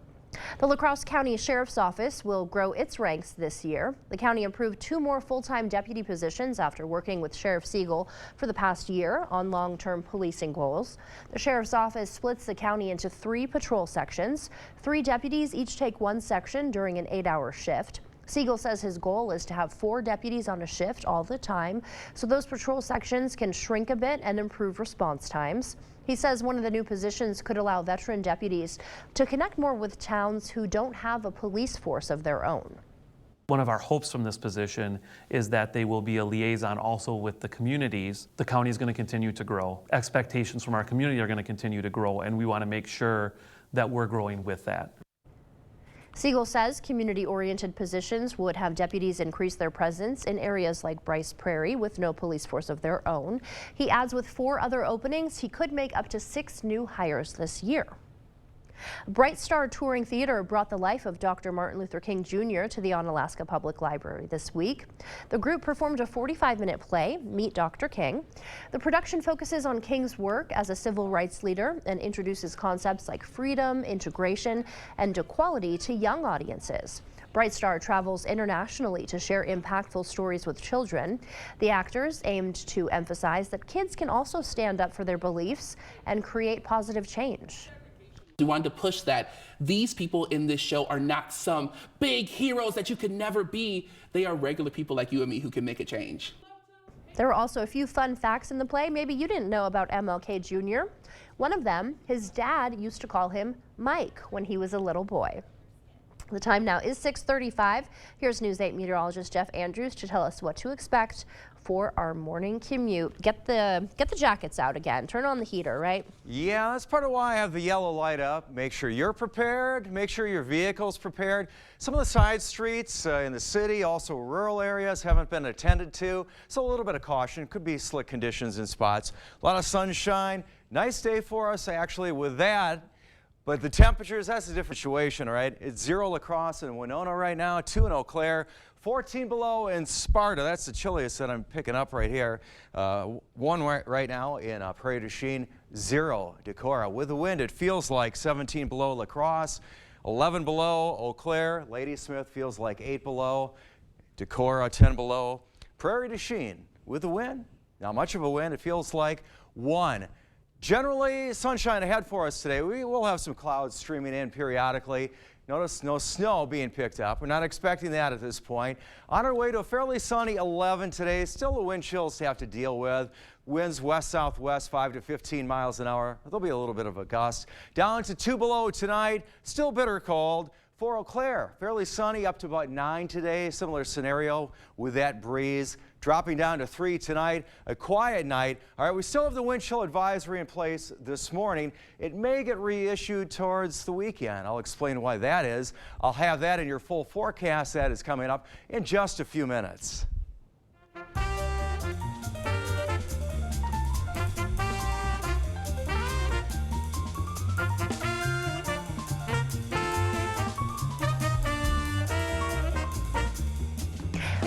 The La Crosse County Sheriff's Office will grow its ranks this year. The county approved 2 more full-time deputy positions after working with Sheriff Siegel for the past year on long-term policing goals. The Sheriff's Office splits the county into 3 patrol sections. 3 deputies each take 1 section during an 8-hour shift. Siegel says his goal is to have 4 deputies on a shift all the time, so those patrol sections can shrink a bit and improve response times. He says one of the new positions could allow veteran deputies to connect more with towns who don't have a police force of their own. One of our hopes from this position is that they will be a liaison also with the communities. The county is going to continue to grow. Expectations from our community are going to continue to grow, and we want to make sure that we're growing with that. Siegel says community-oriented positions would have deputies increase their presence in areas like Bryce Prairie with no police force of their own. He adds with 4 other openings, he could make up to 6 new hires this year. Bright Star Touring Theater brought the life of Dr. Martin Luther King Jr. to the Onalaska Public Library this week. The group performed a 45-minute play, Meet Dr. King. The production focuses on King's work as a civil rights leader and introduces concepts like freedom, integration, and equality to young audiences. Bright Star travels internationally to share impactful stories with children. The actors aimed to emphasize that kids can also stand up for their beliefs and create positive change. We wanted to push that these people in this show are not some big heroes that you could never be. They are regular people like you and me who can make a change. There were also a few fun facts in the play maybe you didn't know about MLK Jr. One of them, his dad used to call him Mike when he was a little boy. The time now is 6:35. Here's News 8 meteorologist Jeff Andrews to tell us what to expect for our morning commute. Get the jackets out again. Turn on the heater, right? Yeah, that's part of why I have the yellow light up. Make sure you're prepared. Make sure your vehicle's prepared. Some of the side streets in the city, also rural areas, haven't been attended to. So a little bit of caution. Could be slick conditions in spots. A lot of sunshine. Nice day for us, actually, with that. But the temperatures, that's a different situation, all right? It's 0 La Crosse and Winona right now, 2 in Eau Claire, 14 below in Sparta. That's the chilliest that I'm picking up right here. 1 right now in Prairie du Chien, 0 Decorah. With the wind, it feels like 17 below La Crosse, 11 below Eau Claire. Ladysmith feels like 8 below. Decorah, 10 below. Prairie du Chien, with the wind, not much of a wind. It feels like 1. Generally, sunshine ahead for us today. We will have some clouds streaming in periodically. Notice no snow being picked up. We're not expecting that at this point. On our way to a fairly sunny 11 today. Still the wind chills to have to deal with. Winds west-southwest 5 to 15 miles an hour. There'll be a little bit of a gust. Down to 2 below tonight. Still bitter cold. For Eau Claire, fairly sunny, up to about 9 today. Similar scenario with that breeze. Dropping down to 3 tonight. A quiet night. All right, we still have the wind chill advisory in place this morning. It may get reissued towards the weekend. I'll explain why that is. I'll have that in your full forecast that is coming up in just a few minutes.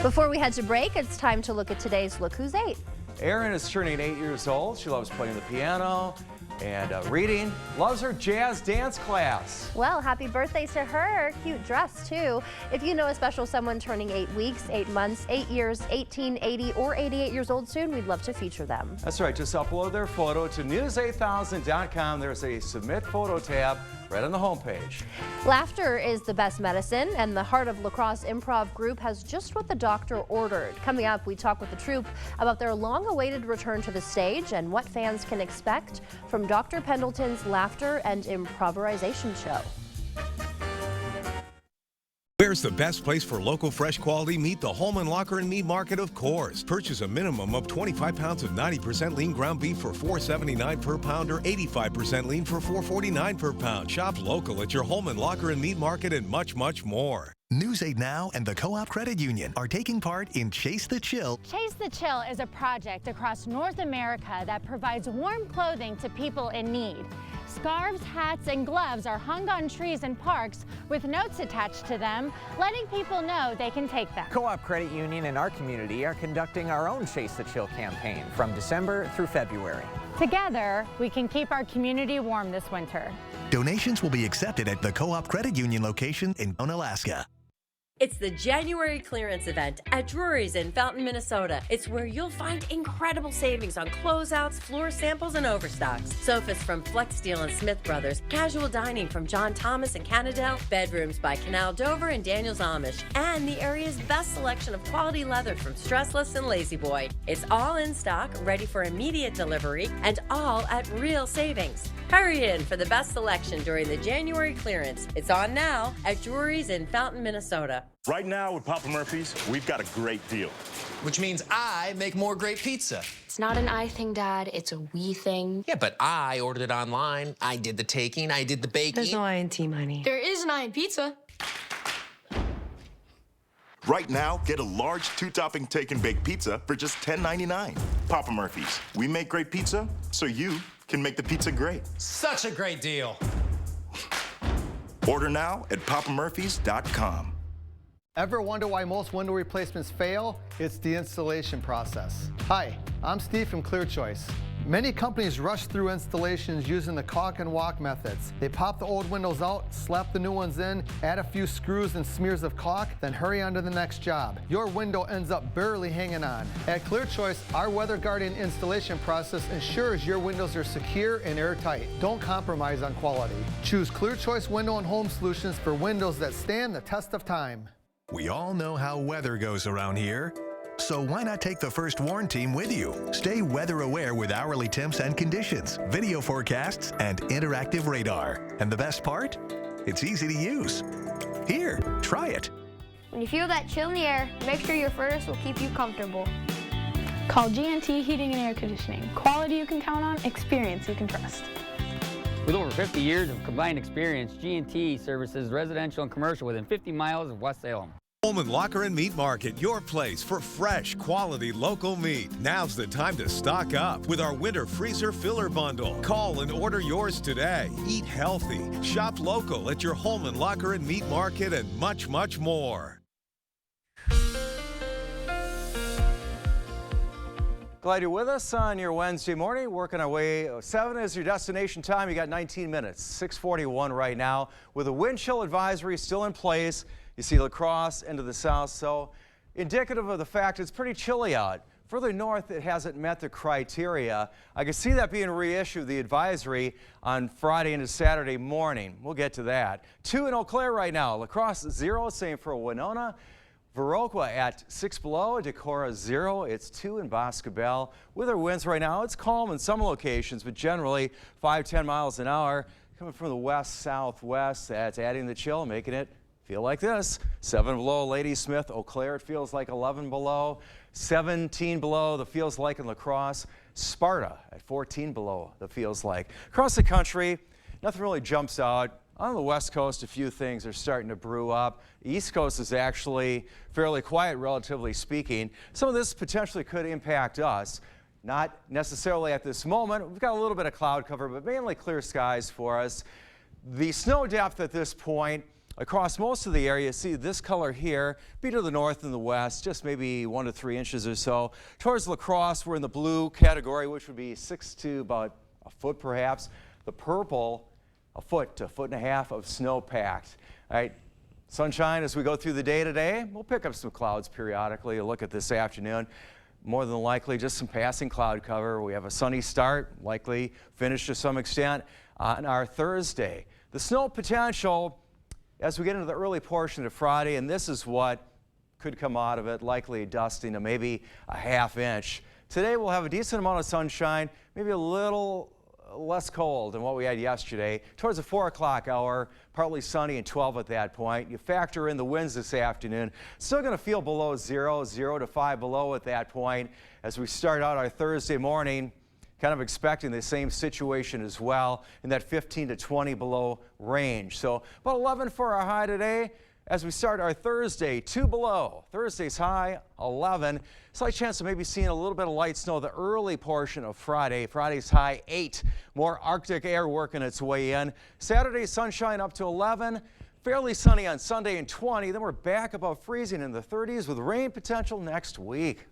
Before we head to break, it's time to look at today's Look Who's 8. Erin is turning 8 years old. She loves playing the piano and reading. Loves her jazz dance class. Well, happy birthday to her. Cute dress, too. If you know a special someone turning 8 weeks, 8 months, 8 years, 18, 80, or 88 years old soon, we'd love to feature them. That's right. Just upload their photo to news8000.com. There's a Submit Photo tab right on the homepage. Laughter is the best medicine, and the Heart of La Crosse Improv Group has just what the doctor ordered. Coming up, we talk with the troupe about their long-awaited return to the stage and what fans can expect from Dr. Pendleton's Laughter and Improvisation show. Where's the best place for local fresh quality meat? The Holman Locker and Meat Market, of course. Purchase a minimum of 25 pounds of 90% lean ground beef for $4.79 per pound or 85% lean for $4.49 per pound. Shop local at your Holman Locker and Meat Market and much, much more. News 8 Now and the Co-op Credit Union are taking part in Chase the Chill. Chase the Chill is a project across North America that provides warm clothing to people in need. Scarves, hats, and gloves are hung on trees in parks with notes attached to them, letting people know they can take them. Co-op Credit Union and our community are conducting our own Chase the Chill campaign from December through February. Together, we can keep our community warm this winter. Donations will be accepted at the Co-op Credit Union location in Alaska. It's the January clearance event at Drury's in Fountain, Minnesota. It's where you'll find incredible savings on closeouts, floor samples, and overstocks. Sofas from Flexsteel and Smith Brothers, casual dining from John Thomas and Canadell, bedrooms by Canal Dover and Daniels Amish, and the area's best selection of quality leather from Stressless and Lazy Boy. It's all in stock, ready for immediate delivery, and all at real savings. Hurry in for the best selection during the January clearance. It's on now at Drury's in Fountain, Minnesota. Right now with Papa Murphy's, we've got a great deal. Which means I make more great pizza. It's not an I thing, Dad. It's a we thing. Yeah, but I ordered it online. I did the taking. I did the baking. There's no I in tea money. There is an I in pizza. Right now, get a large 2-topping take and bake pizza for just $10.99. Papa Murphy's. We make great pizza, so you can make the pizza great. Such a great deal. Order now at papamurphys.com. Ever wonder why most window replacements fail? It's the installation process. Hi, I'm Steve from ClearChoice. Many companies rush through installations using the caulk and walk methods. They pop the old windows out, slap the new ones in, add a few screws and smears of caulk, then hurry on to the next job. Your window ends up barely hanging on. At ClearChoice, our Weather Guardian installation process ensures your windows are secure and airtight. Don't compromise on quality. Choose ClearChoice Window and Home Solutions for windows that stand the test of time. We all know how weather goes around here. So why not take the First Warn team with you? Stay weather aware with hourly temps and conditions, video forecasts, and interactive radar. And the best part? It's easy to use. Here, try it. When you feel that chill in the air, make sure your furnace will keep you comfortable. Call GNT Heating and Air Conditioning. Quality you can count on, experience you can trust. With over 50 years of combined experience, G&T services residential and commercial within 50 miles of West Salem. Holman Locker and Meat Market, your place for fresh, quality local meat. Now's the time to stock up with our winter freezer filler bundle. Call and order yours today. Eat healthy. Shop local at your Holman Locker and Meat Market and much, much more. Glad you're with us on your Wednesday morning. Working our way. 7 is your destination time. You got 19 minutes. 6:41 right now with a wind chill advisory still in place. You see La Crosse into the south, so indicative of the fact it's pretty chilly out. Further north, it hasn't met the criteria. I can see that being reissued, the advisory, on Friday into Saturday morning. We'll get to that. 2 in Eau Claire right now. La Crosse 0, same for Winona. Viroqua at 6 below, Decorah 0. It's 2 in Boscobel. With our winds right now, it's calm in some locations, but generally 5-10 miles an hour. Coming from the west-southwest, that's adding the chill, making it feel like this. 7 below Ladysmith. Eau Claire, it feels like 11 below. 17 below, the feels like in La Crosse. Sparta at 14 below, the feels like. Across the country, nothing really jumps out. On the west coast, a few things are starting to brew up. The east coast is actually fairly quiet, relatively speaking. Some of this potentially could impact us. Not necessarily at this moment. We've got a little bit of cloud cover, but mainly clear skies for us. The snow depth at this point across most of the area, see this color here, be to the north and the west, just maybe 1 to 3 inches or so. Towards La Crosse, we're in the blue category, which would be 6 to about a foot perhaps. The purple, a foot to 1.5 feet of snow packed. All right, sunshine as we go through the day today. We'll pick up some clouds periodically. A look at this afternoon. More than likely just some passing cloud cover. We have a sunny start, likely finish to some extent on our Thursday. The snow potential as we get into the early portion of Friday, and this is what could come out of it, likely dusting to maybe a ½ inch. Today we'll have a decent amount of sunshine, maybe a little less cold than what we had yesterday. Towards the 4 o'clock hour, partly sunny and 12 at that point. You factor in the winds this afternoon, still going to feel below 0, 0 to 5 below at that point as we start out our Thursday morning. Kind of expecting the same situation as well in that 15 to 20 below range. So about 11 for our high today. As we start our Thursday, 2 below. Thursday's high, 11. Slight chance of maybe seeing a little bit of light snow the early portion of Friday. Friday's high, 8. More Arctic air working its way in. Saturday, sunshine up to 11. Fairly sunny on Sunday and 20. Then we're back above freezing in the 30s with rain potential next week.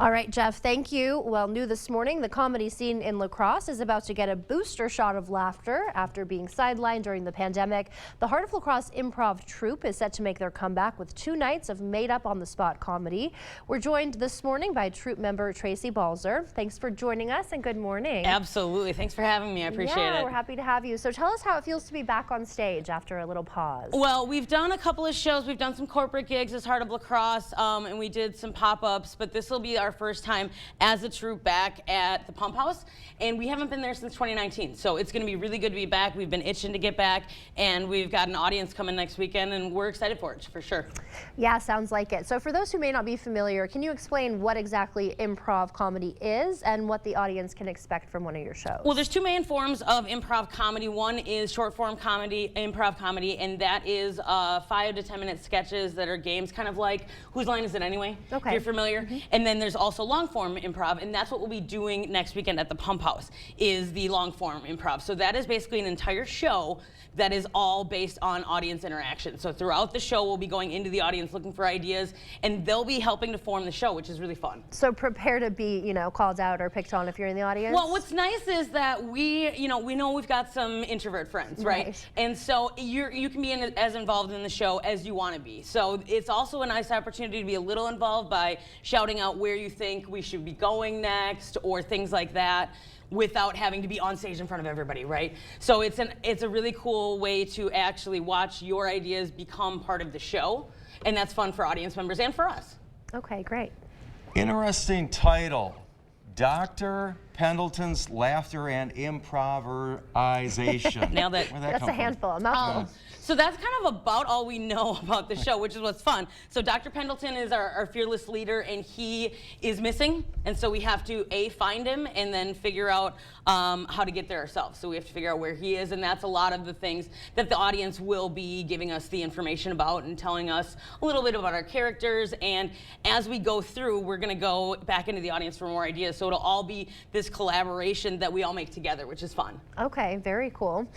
All right, Jeff, thank you. Well, new this morning, the comedy scene in La Crosse is about to get a booster shot of laughter after being sidelined during the pandemic. The Heart of La Crosse Improv Troupe is set to make their comeback with 2 nights of made-up on-the-spot comedy. We're joined this morning by troupe member Tracy Balzer. Thanks for joining us and good morning. Absolutely. Thanks for having me. I appreciate it. Yeah, we're happy to have you. So tell us how it feels to be back on stage after a little pause. Well, we've done a couple of shows. We've done some corporate gigs as Heart of La Crosse, and we did some pop-ups, but this will be our first time as a troupe back at the Pump House, and we haven't been there since 2019, so it's going to be really good to be back. We've been itching to get back, and we've got an audience coming next weekend, and we're excited for it, for sure. Yeah, sounds like it. So for those who may not be familiar, can you explain what exactly improv comedy is and what the audience can expect from one of your shows? Well, there's 2 main forms of improv comedy. One is short form comedy, improv comedy, and that is 5 to 10 minute sketches that are games, kind of like Whose Line Is It Anyway? Okay. If you're familiar. And then there's also long form improv, and that's what we'll be doing next weekend at the Pump House, is the long form improv. So that is basically an entire show that is all based on audience interaction. So throughout the show, we'll be going into the audience looking for ideas, and they'll be helping to form the show, which is really fun. So prepare to be, you know, called out or picked on if you're in the audience? Well, what's nice is that we know we've got some introvert friends, right? And so you can be as involved in the show as you want to be. So it's also a nice opportunity to be a little involved by shouting out where you think we should be going next or things like that, without having to be on stage in front of everybody, right? So it's a really cool way to actually watch your ideas become part of the show, and that's fun for audience members and for us. Okay, great. Interesting title. Dr. Pendleton's Laughter and Improvisation. Nailed it. Where'd that That's come a handful, a mouthful. So that's kind of about all we know about the show, which is what's fun. So Dr. Pendleton is our fearless leader, and he is missing. And so we have to, A, find him, and then figure out how to get there ourselves. So we have to figure out where he is, and that's a lot of the things that the audience will be giving us the information about and telling us a little bit about our characters. And as we go through, we're going to go back into the audience for more ideas. So it'll all be this collaboration that we all make together, which is fun. Okay, very cool.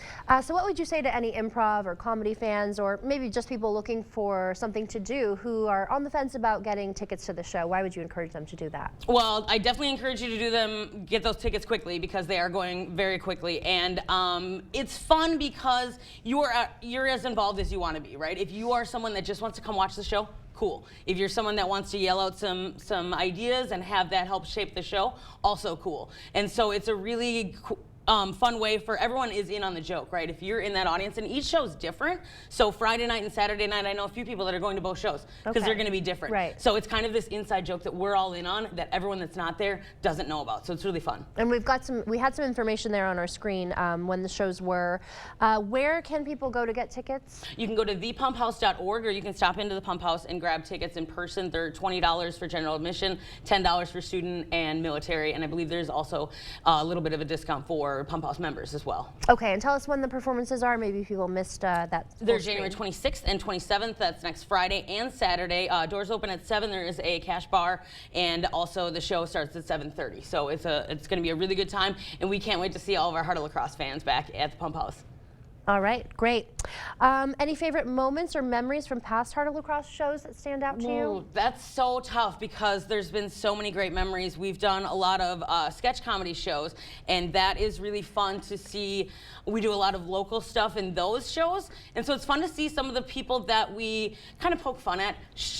So what would you say to any improv or comedy fans, or maybe just people looking for something to do who are on the fence about getting tickets to the show? Why would you encourage them to do that? Well, I definitely encourage you to get those tickets quickly, because they are going very quickly. And it's fun because you're as involved as you want to be, right? If you are someone that just wants to come watch the show, cool. If you're someone that wants to yell out some ideas and have that help shape the show, also cool. And so it's a really fun way for everyone is in on the joke, right? If you're in that audience, and each show is different. So Friday night and Saturday night, I know a few people that are going to both shows because they're going to be different. Right. So it's kind of this inside joke that we're all in on that everyone that's not there doesn't know about. So it's really fun. And we had some information there on our screen when the shows were. Where can people go to get tickets? You can go to thepumphouse.org, or you can stop into the Pump House and grab tickets in person. They're $20 for general admission, $10 for student and military, and I believe there's also a little bit of a discount for Pump House members as well. Okay, and tell us when the performances are. Maybe people missed that. They're January 26th and 27th. That's next Friday and Saturday. Doors open at 7. There is a cash bar, and also the show starts at 7:30. So it's going to be a really good time, and we can't wait to see all of our Heart of La Crosse fans back at the Pump House. All right, great. Any favorite moments or memories from past Heart of La Crosse shows that stand out to you? That's so tough because there's been so many great memories. We've done a lot of sketch comedy shows, and that is really fun to see. We do a lot of local stuff in those shows, and so it's fun to see some of the people that we kind of poke fun at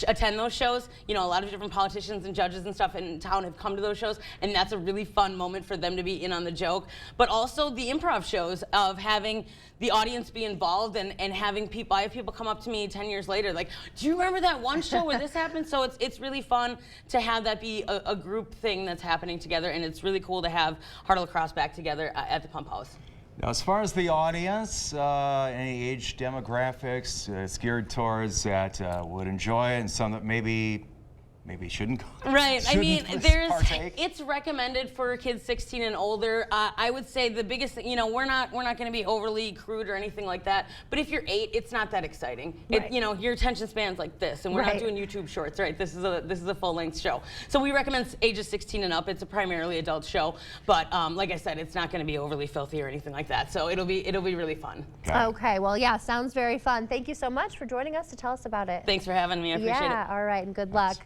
attend those shows. You know, a lot of different politicians and judges and stuff in town have come to those shows, and that's a really fun moment for them to be in on the joke. But also the improv shows of having the audience be involved and having people, I have people come up to me 10 years later like, do you remember that one show where this happened? So it's really fun to have that be a group thing that's happening together, and it's really cool to have Heart of La Crosse back together at the Pump House. Now, as far as the audience, any age demographics geared towards that would enjoy it, and some that maybe maybe shouldn't go. Right. I mean, partake. it's recommended for kids 16 and older. I would say the biggest thing, you know, we're not going to be overly crude or anything like that. But if you're 8, it's not that exciting. Right. You know, your attention span's like this, and we're not doing YouTube shorts, right? This is a full-length show. So we recommend ages 16 and up. It's a primarily adult show, but like I said, it's not going to be overly filthy or anything like that. So it'll be really fun. Okay. Well, yeah, sounds very fun. Thank you so much for joining us to tell us about it. Thanks for having me. I appreciate it. Yeah. All right, and good luck.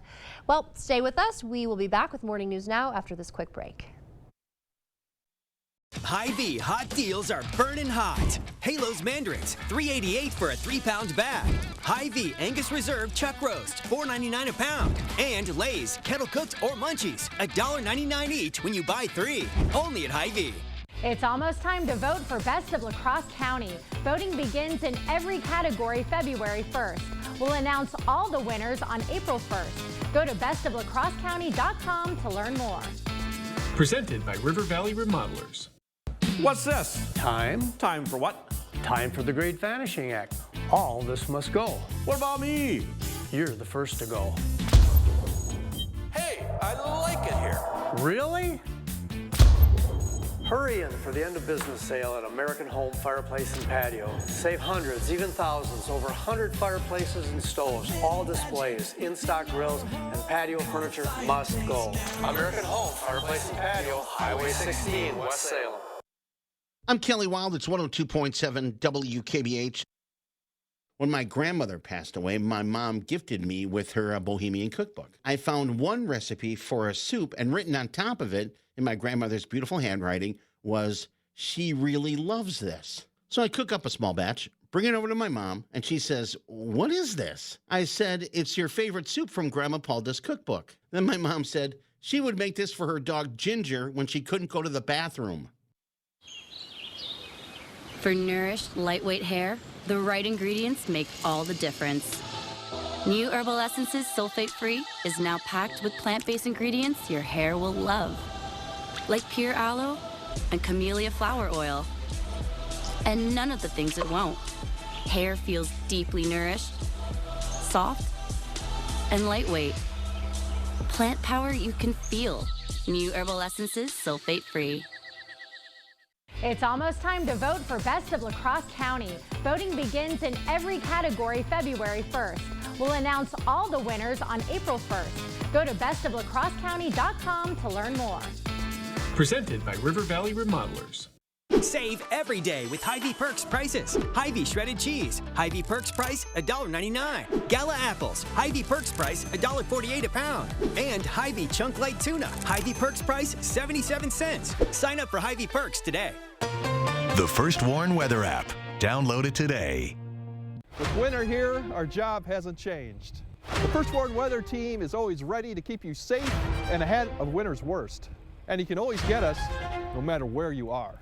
Well, stay with us. We will be back with Morning News Now after this quick break. Hy-Vee hot deals are burning hot. Halo's Mandarins, $3.88 for a 3-pound bag. Hy-Vee Angus Reserve Chuck Roast, $4.99 a pound. And Lay's Kettle Cooked or Munchies, $1.99 each when you buy 3. Only at Hy-Vee. It's almost time to vote for Best of La Crosse County. Voting begins in every category February 1st. We'll announce all the winners on April 1st. Go to bestoflacrossecounty.com to learn more. Presented by River Valley Remodelers. What's this? Time. Time for what? Time for the Great Vanishing Act. All this must go. What about me? You're the first to go. Hey, I like it here. Really? Hurry in for the end of business sale at American Home Fireplace and Patio. Save hundreds, even thousands, over 100 fireplaces and stoves, all displays, in-stock grills, and patio furniture must go. American Home Fireplace and Patio, Highway 16, West Salem. I'm Kelly Wild. It's 102.7 WKBH. When my grandmother passed away, my mom gifted me with her Bohemian cookbook. I found one recipe for a soup, and written on top of it, in my grandmother's beautiful handwriting, was, "She really loves this." So I cook up a small batch, bring it over to my mom, and she says, "What is this?" I said, "It's your favorite soup from Grandma Paulda's cookbook." Then my mom said she would make this for her dog Ginger when she couldn't go to the bathroom. For nourished, lightweight hair, the right ingredients make all the difference. New Herbal Essences Sulfate-Free is now packed with plant-based ingredients your hair will love, like pure aloe and camellia flower oil. And none of the things it won't. Hair feels deeply nourished, soft, and lightweight. Plant power you can feel. New Herbal Essences Sulfate-Free. It's almost time to vote for Best of La Crosse County. Voting begins in every category February 1st. We'll announce all the winners on April 1st. Go to bestoflacrossecounty.com to learn more. Presented by River Valley Remodelers. Save every day with Hy-Vee Perks prices. Hy-Vee shredded cheese, Hy-Vee Perks price $1.99. Gala apples, Hy-Vee Perks price $1.48 a pound. And Hy-Vee Chunk Light Tuna, Hy-Vee Perks price 77 cents. Sign up for Hy-Vee Perks today. The First Warn Weather app. Download it today. With winter here, our job hasn't changed. The First Warn Weather team is always ready to keep you safe and ahead of winter's worst. And you can always get us no matter where you are.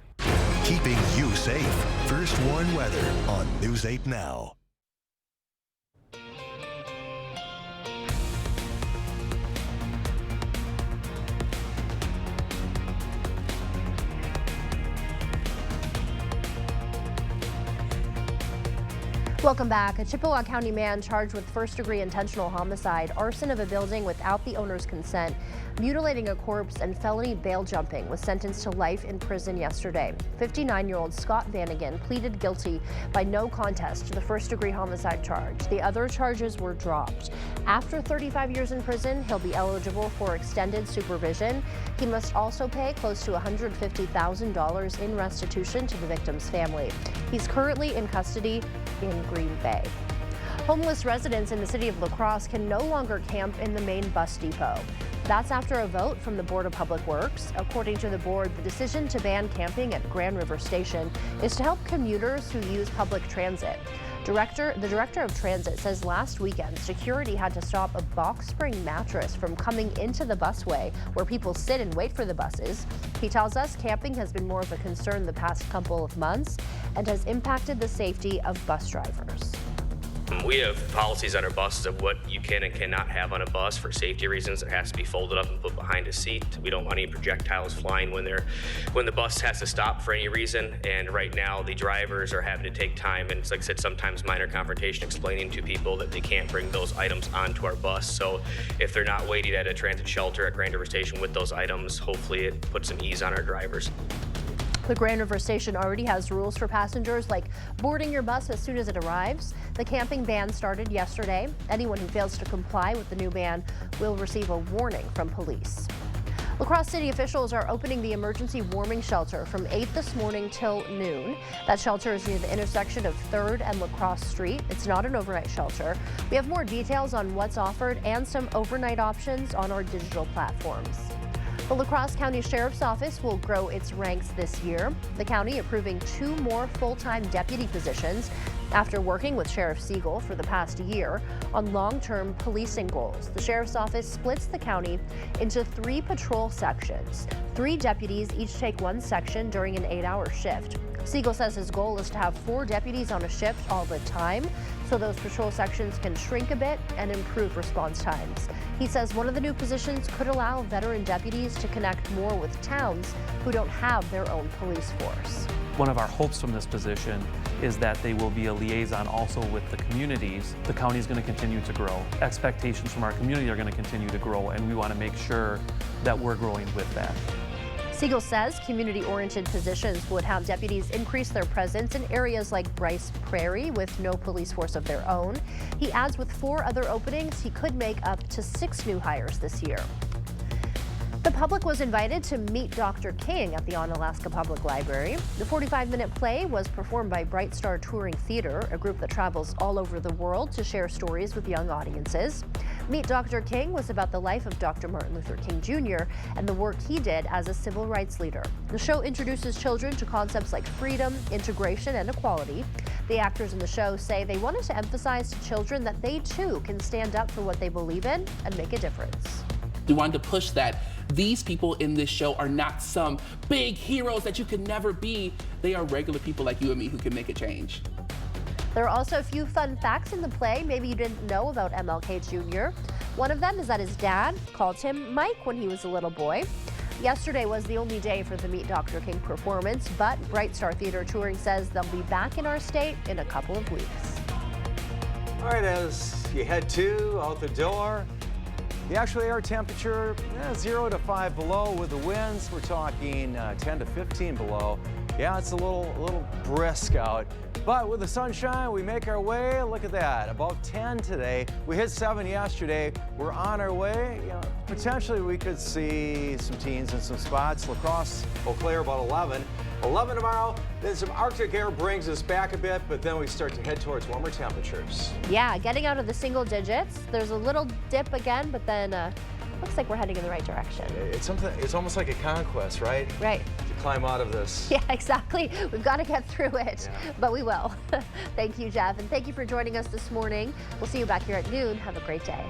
Keeping you safe. First Warn Weather on News 8 Now. Welcome back. A Chippewa County man charged with first-degree intentional homicide, arson of a building without the owner's consent, mutilating a corpse, and felony bail jumping was sentenced to life in prison yesterday. 59-year-old Scott Vanagan pleaded guilty by no contest to the first-degree homicide charge. The other charges were dropped. After 35 years in prison, he'll be eligible for extended supervision. He must also pay close to $150,000 in restitution to the victim's family. He's currently in custody in Green Bay. Homeless residents in the city of La Crosse can no longer camp in the main bus depot. That's after a vote from the Board of Public Works. According to the board, the decision to ban camping at Grand River Station is to help commuters who use public transit. The director of transit says last weekend, security had to stop a box spring mattress from coming into the busway where people sit and wait for the buses. He tells us camping has been more of a concern the past couple of months and has impacted the safety of bus drivers. We have policies on our buses of what you can and cannot have on a bus for safety reasons. It has to be folded up and put behind a seat. We don't want any projectiles flying when the bus has to stop for any reason. And right now, the drivers are having to take time, and it's like I said, sometimes minor confrontation, explaining to people that they can't bring those items onto our bus. So if they're not waiting at a transit shelter at Grand River Station with those items, hopefully it puts some ease on our drivers. The Grand River Station already has rules for passengers, like boarding your bus as soon as it arrives. The camping ban started yesterday. Anyone who fails to comply with the new ban will receive a warning from police. La Crosse City officials are opening the emergency warming shelter from 8 this morning till noon. That shelter is near the intersection of 3rd and La Crosse Street. It's not an overnight shelter. We have more details on what's offered and some overnight options on our digital platforms. The La Crosse County Sheriff's Office will grow its ranks this year. The county approving 2 more full-time deputy positions after working with Sheriff Siegel for the past year on long-term policing goals. The Sheriff's Office splits the county into 3 patrol sections. 3 deputies each take 1 section during an 8-hour shift. Siegel says his goal is to have 4 deputies on a shift all the time, so those patrol sections can shrink a bit and improve response times. He says one of the new positions could allow veteran deputies to connect more with towns who don't have their own police force. One of our hopes from this position is that they will be a liaison also with the communities. The county is going to continue to grow. Expectations from our community are going to continue to grow, and we want to make sure that we're growing with that. Siegel says community-oriented positions would have deputies increase their presence in areas like Bryce Prairie with no police force of their own. He adds with 4 other openings, he could make up to 6 new hires this year. The public was invited to meet Dr. King at the Onalaska Public Library. The 45-minute play was performed by Bright Star Touring Theater, a group that travels all over the world to share stories with young audiences. Meet Dr. King was about the life of Dr. Martin Luther King Jr. and the work he did as a civil rights leader. The show introduces children to concepts like freedom, integration, and equality. The actors in the show say they wanted to emphasize to children that they too can stand up for what they believe in and make a difference. We wanted to push that these people in this show are not some big heroes that you could never be. They are regular people like you and me who can make a change. There are also a few fun facts in the play maybe you didn't know about MLK Jr. One of them is that his dad called him Mike when he was a little boy. Yesterday was the only day for the Meet Dr. King performance, but Bright Star Theater Touring says they'll be back in our state in a couple of weeks. All right, as you head out the door, the actual air temperature, 0 to 5 below with the winds. We're talking 10 to 15 below. Yeah, it's a little brisk out. But with the sunshine, we make our way. Look at that, about 10 today. We hit 7 yesterday. We're on our way. You know, potentially we could see some teens in some spots. La Crosse, Eau Claire about 11. 11 tomorrow, then some Arctic air brings us back a bit, but then we start to head towards warmer temperatures. Yeah, getting out of the single digits. There's a little dip again, but then looks like we're heading in the right direction. It's almost like a conquest, right? Right. To climb out of this. Yeah, exactly. We've got to get through it, but we will. Thank you, Jeff, and thank you for joining us this morning. We'll see you back here at noon. Have a great day.